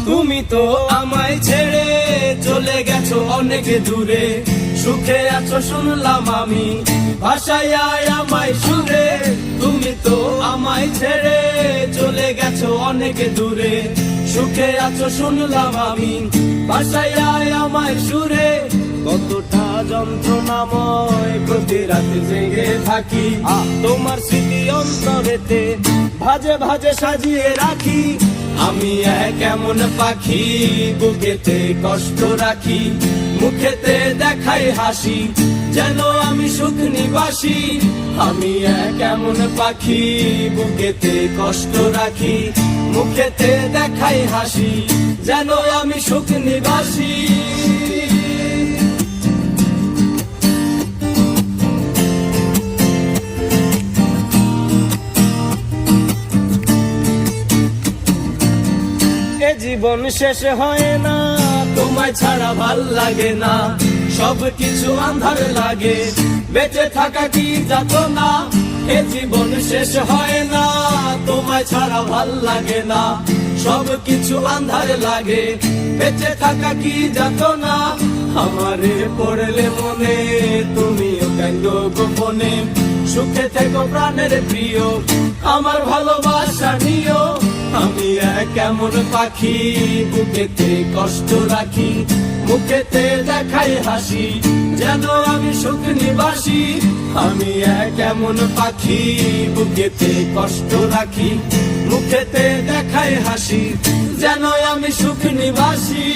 তুমি তো আমায় ছেড়ে চলে গেছো অনেক দূরে, সুখে আছো শুনলাম আমি ভাষায় আমায় সুরে। তুমি তো আমায় ছেড়ে চলে গেছো অনেক দূরে, সুখে আছো শুনলাম আমি ভাষায় আমায় সুরে। কতটা যন্ত্রণাময় প্রতি রাতে জেগে থাকি, তোমার স্মৃতি অন্তরেতে ভাজে ভাজে সাজিয়ে রাখি। আমি এক এমন পাখি বুকেতে কষ্ট রাখি, মুখেতে দেখাই হাসি যেন আমি সুখ নিবাসী। আমি এক এমন পাখি বুকেতে কষ্ট রাখি, মুখেতে দেখাই হাসি যেন আমি সুখ নিবাসী। জীবন শেষ হয় না, তোমায় ছাড়া ভাল লাগে না, সবকিছু আন্ধার লাগে, বেঁচে থাকা কি যাতনা। এ জীবন শেষ হয় না, তোমায় ছাড়া ভাল লাগে না, সবকিছু আন্ধার লাগে, বেঁচে থাকা কি যাতনা। আমারে পড়লে মনে তুমিও কান্দো গোপনে, সুখে থেকো প্রাণের প্রিয়, আমার ভালোবাসা নিও। আমি এক এমন পাখি বুকেতে কষ্ট রাখি, মুখেতে দেখাই হাসি যেন আমি সুখ নিবাসী। আমি এক এমন পাখি বুকেতে কষ্ট রাখি, মুখেতে দেখাই হাসি যেন আমি সুখ নিবাসী।